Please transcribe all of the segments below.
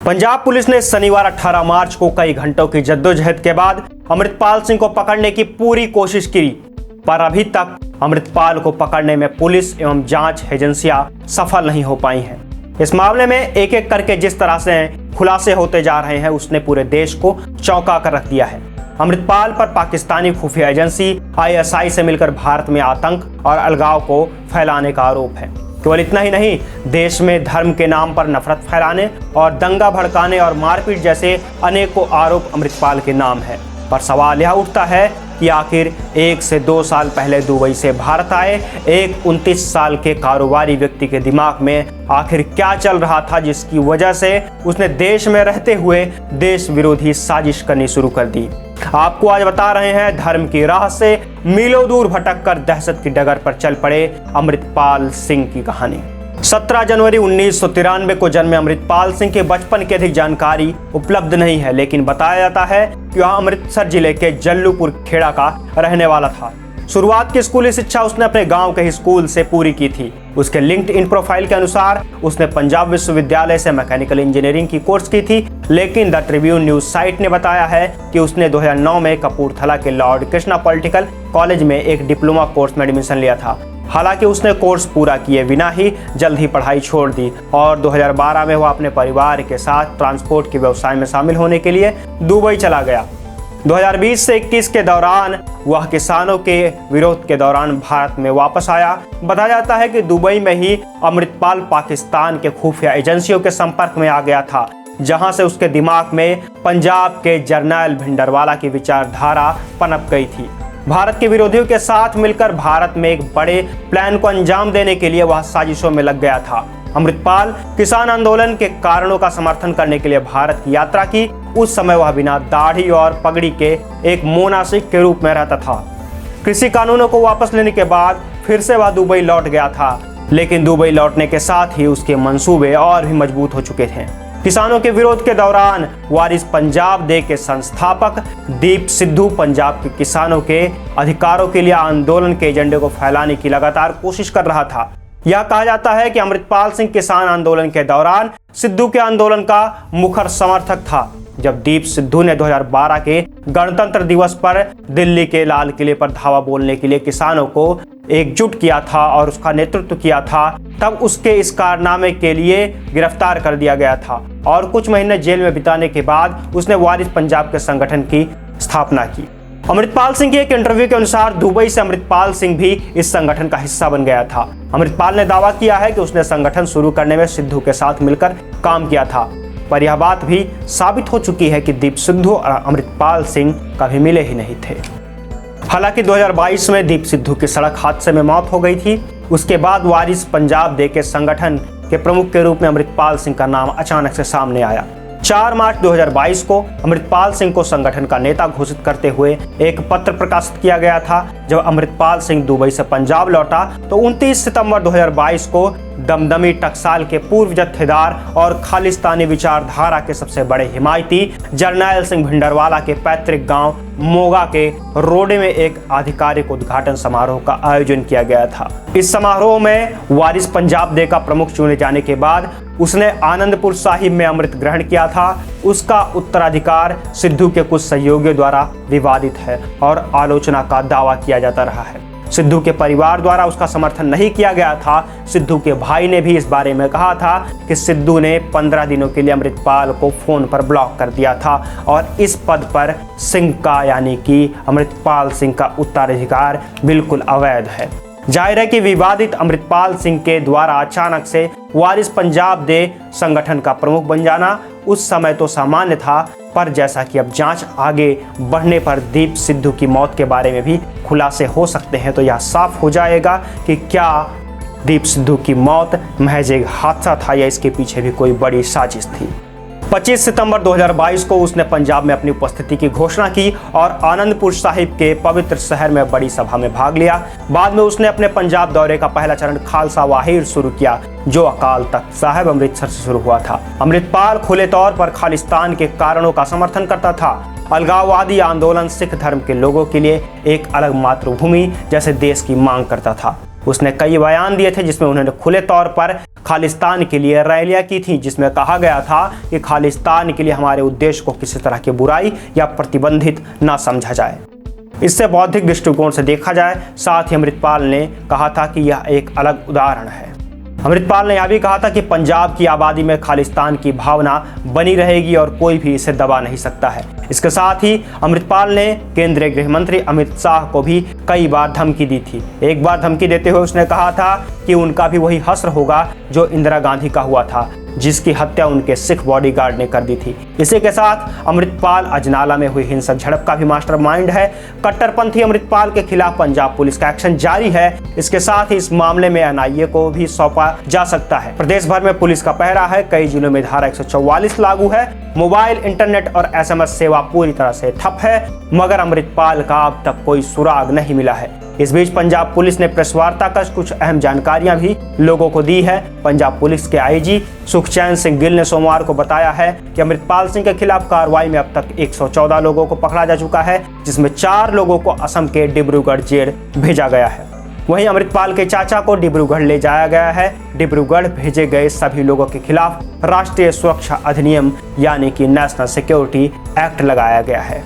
Punjab police ने शनिवार 18 मार्च को कई घंटों की जद्दोजहद के बाद अमृतपाल सिंह को पकड़ने की पूरी कोशिश की, पर अभी तक अमृतपाल को पकड़ने में पुलिस एवं जांच एजेंसियां सफल नहीं हो पाई हैं। इस मामले में एक एक करके जिस तरह से खुलासे होते जा रहे हैं, उसने पूरे देश को चौंका कर रख दिया है। अमृतपाल पर पाकिस्तानी खुफिया एजेंसी ISI से मिलकर भारत में आतंक और अलगाव को फैलाने का आरोप है। केवल इतना ही नहीं, देश में धर्म के नाम पर नफरत फैलाने और दंगा भड़काने और मारपीट जैसे अनेकों आरोप अमृतपाल के नाम है। पर सवाल यह उठता है कि आखिर 1 से 2 साल पहले दुबई से भारत आए एक 29 साल के कारोबारी व्यक्ति के दिमाग में आखिर क्या चल रहा था, जिसकी वजह से उसने देश में रहते हुए देश विरोधी साजिश करनी शुरू कर दी। आपको आज बता रहे हैं धर्म की राह से मीलों दूर भटक कर दहशत की डगर पर चल पड़े अमृतपाल सिंह की कहानी। 17 जनवरी 1993 को जन्मे अमृतपाल सिंह के बचपन की अधिक जानकारी उपलब्ध नहीं है, लेकिन बताया जाता है कि वह अमृतसर जिले के जल्लूपुर खेड़ा का रहने वाला था। शुरुआत की स्कूली शिक्षा उसने अपने गांव के ही स्कूल से पूरी की थी। उसके लिंक्डइन प्रोफाइल के अनुसार उसने पंजाब विश्वविद्यालय से मैकेनिकल इंजीनियरिंग की कोर्स की थी, लेकिन द ट्रिब्यून न्यूज साइट ने बताया है कि उसने 2009 में कपूरथला के लॉर्ड कृष्णा पॉलिटिकल कॉलेज में एक डिप्लोमा कोर्स में एडमिशन लिया था। हालांकि उसने कोर्स पूरा किए बिना ही जल्द ही पढ़ाई छोड़ दी और 2012 में वह अपने परिवार के साथ ट्रांसपोर्ट के व्यवसाय में शामिल होने के लिए दुबई चला गया। 2020 से 21 के दौरान वह किसानों के विरोध के दौरान भारत में वापस आया। बताया जाता है कि दुबई में ही अमृतपाल पाकिस्तान के खुफिया एजेंसियों के संपर्क में आ गया था, जहां से उसके दिमाग में पंजाब के जरनैल भिंडरवाला की विचारधारा पनप गई थी। भारत के विरोधियों के साथ मिलकर भारत में एक बड़े प्लान को अंजाम देने के लिए वह साजिशों में लग गया था। अमृतपाल किसान आंदोलन के कारणों का समर्थन करने के लिए भारत की यात्रा की। उस समय वह बिना दाढ़ी और पगड़ी के एक मोनासिक के रूप में रहता था। कृषि कानूनों को वापस लेने के बाद फिर से वह दुबई लौट गया था, लेकिन दुबई लौटने के साथ ही उसके मंसूबे और भी मजबूत हो चुके थे। किसानों के विरोध के दौरान वारिस पंजाब डे के संस्थापक दीप सिद्धू पंजाब के किसानों के अधिकारों के लिए आंदोलन के एजेंडे को फैलाने की लगातार कोशिश कर रहा था। यह कहा जाता है कि अमृतपाल सिंह किसान आंदोलन के दौरान सिद्धू के आंदोलन का मुखर समर्थक था। जब दीप सिद्धू ने 2012 के गणतंत्र दिवस पर दिल्ली के लाल किले पर धावा बोलने के लिए किसानों को एकजुट किया था और उसका नेतृत्व किया था, तब उसके इस कारनामे के लिए गिरफ्तार कर दिया गया था और कुछ महीने जेल में बिताने के बाद उसने वारिस पंजाब के संगठन की स्थापना की। अमृतपाल सिंह के एक इंटरव्यू के अनुसार दुबई से अमृतपाल सिंह भी इस संगठन का हिस्सा बन गया था। अमृतपाल ने दावा किया है कि उसने संगठन शुरू करने में सिद्धू के साथ मिलकर काम किया था, पर यह बात भी साबित हो चुकी है कि दीप सिद्धू और अमृतपाल सिंह कभी मिले ही नहीं थे। हालांकि 2022 में दीप सिद्धू की सड़क हादसे में मौत हो गई थी। उसके बाद वारिस पंजाब डे के संगठन के प्रमुख के रूप में अमृतपाल सिंह का नाम अचानक से सामने आया। 4 मार्च 2022 को अमृतपाल सिंह को संगठन का नेता घोषित करते हुए एक पत्र प्रकाशित किया गया था। जब अमृतपाल सिंह दुबई से पंजाब लौटा तो 29 सितंबर 2022 को दमदमी टकसाल के पूर्व जत्थेदार और खालिस्तानी विचारधारा के सबसे बड़े हिमायती जरनैल सिंह भिंडरवाला के पैतृक गांव मोगा के रोडे में एक आधिकारिक उद्घाटन समारोह का आयोजन किया गया था। इस समारोह में वारिस पंजाब डे का प्रमुख चुने जाने के बाद उसने आनंदपुर साहिब में अमृत ग्रहण किया था। उसका उत्तराधिकार सिद्धू के कुछ सहयोगियों द्वारा विवादित है और आलोचना का दावा किया जाता रहा है। सिद्धू के परिवार द्वारा उसका समर्थन नहीं किया गया था। सिद्धू के भाई ने भी इस बारे में कहा था कि सिद्धू ने 15 दिनों के लिए अमृतपाल को फोन पर ब्लॉक कर दिया था और इस पद पर सिंह का यानी कि अमृतपाल सिंह का उत्तराधिकार बिल्कुल अवैध है। जाहिर है कि विवादित अमृतपाल सिंह के द्वारा अचानक से वारिस पंजाब डे संगठन का प्रमुख बन जाना उस समय तो सामान्य था, पर जैसा कि अब जांच आगे बढ़ने पर दीप सिद्धू की मौत के बारे में भी खुलासे हो सकते हैं, तो यह साफ हो जाएगा कि क्या दीप सिद्धू की मौत महज एक हादसा था या इसके पीछे भी कोई बड़ी साजिश थी। 25 सितंबर 2022 को उसने पंजाब में अपनी उपस्थिति की घोषणा की और आनंदपुर साहिब के पवित्र शहर में बड़ी सभा में भाग लिया। बाद में उसने अपने पंजाब दौरे का पहला चरण खालसा वाहिर शुरू किया, जो अकाल तख्त साहिब अमृतसर से शुरू हुआ था। अमृतपाल खुले तौर पर खालिस्तान के कारणों का समर्थन करता था। अलगाववादी आंदोलन सिख धर्म के लोगों के लिए एक अलग मातृभूमि जैसे देश की मांग करता था। उसने कई बयान दिए थे जिसमें उन्होंने खुले तौर पर खालिस्तान के लिए रैलियां की थी, जिसमें कहा गया था कि खालिस्तान के लिए हमारे उद्देश्य को किसी तरह की बुराई या प्रतिबंधित ना समझा जाए। इससे बौद्धिक दृष्टिकोण से देखा जाए। साथ ही अमृतपाल ने कहा था कि यह एक अलग उदाहरण है। अमृतपाल ने यह भी कहा था कि पंजाब की आबादी में खालिस्तान की भावना बनी रहेगी और कोई भी इसे दबा नहीं सकता है। इसके साथ ही अमृतपाल ने केंद्रीय गृह मंत्री अमित शाह को भी कई बार धमकी दी थी। एक बार धमकी देते हुए उसने कहा था कि उनका भी वही हश्र होगा जो इंदिरा गांधी का हुआ था, जिसकी हत्या उनके सिख बॉडीगार्ड ने कर दी थी। इसी के साथ अमृतपाल अजनाला में हुई हिंसक झड़प का भी मास्टरमाइंड है। कट्टरपंथी अमृतपाल के खिलाफ पंजाब पुलिस का एक्शन जारी है। इसके साथ ही इस मामले में एनआईए को भी सौंपा जा सकता है। प्रदेश भर में पुलिस का पहरा है। कई जिलों में धारा 144 लागू है। मोबाइल, इंटरनेट और एसएमएस सेवा पूरी तरह से ठप है, मगर अमृतपाल का अब तक कोई सुराग नहीं मिला है। इस बीच पंजाब पुलिस ने प्रेस वार्ता कर कुछ अहम जानकारियां भी लोगों को दी है। पंजाब पुलिस के आईजी सुखचैन सिंह गिल ने सोमवार को बताया है कि अमृतपाल सिंह के खिलाफ कार्रवाई में अब तक 114 लोगों को पकड़ा जा चुका है, जिसमें 4 लोगों को असम के डिब्रूगढ़ जेल भेजा गया है। वहीं अमृतपाल के चाचा को डिब्रूगढ़ ले जाया गया है। डिब्रूगढ़ भेजे गए सभी लोगों के खिलाफ राष्ट्रीय सुरक्षा अधिनियम यानी कि नेशनल सिक्योरिटी एक्ट लगाया गया है।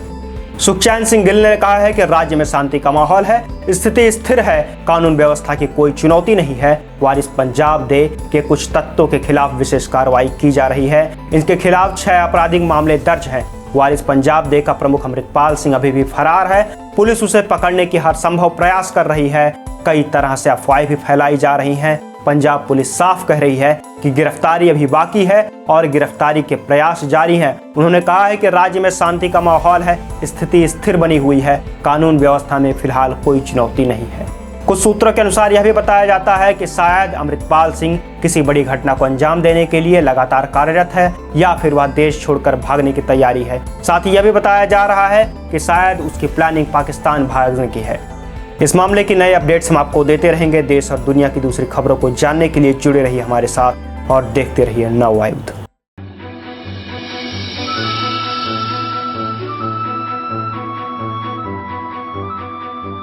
सुखचैन सिंह गिल ने कहा है कि राज्य में शांति का माहौल है, स्थिति स्थिर है, कानून व्यवस्था की कोई चुनौती नहीं है। वारिस पंजाब दे के कुछ तत्वों के खिलाफ विशेष कार्रवाई की जा रही है। इनके खिलाफ 6 आपराधिक मामले दर्ज हैं। वारिस पंजाब दे का प्रमुख अमृतपाल सिंह अभी भी फरार है। पुलिस उसे पकड़ने की हर संभव प्रयास कर रही है। कई तरह से अफवाहें भी फैलाई जा रही हैं। पंजाब पुलिस साफ कह रही है कि गिरफ्तारी अभी बाकी है और गिरफ्तारी के प्रयास जारी हैं। उन्होंने कहा है कि राज्य में शांति का माहौल है, स्थिति स्थिर बनी हुई है, कानून व्यवस्था में फिलहाल कोई चुनौती नहीं है। कुछ सूत्रों के अनुसार यह भी बताया जाता है कि शायद अमृतपाल सिंह किसी बड़ी घटना को अंजाम देने के लिए लगातार कार्यरत है या फिर वह देश छोड़कर भागने की तैयारी है। साथ ही यह भी बताया जा रहा है कि शायद उसकी प्लानिंग पाकिस्तान भागने की है। इस मामले की नए अपडेट्स हम आपको देते रहेंगे। देश और दुनिया की दूसरी खबरों को जानने के लिए जुड़े रहिए हमारे साथ और देखते रहिए नव आयुध।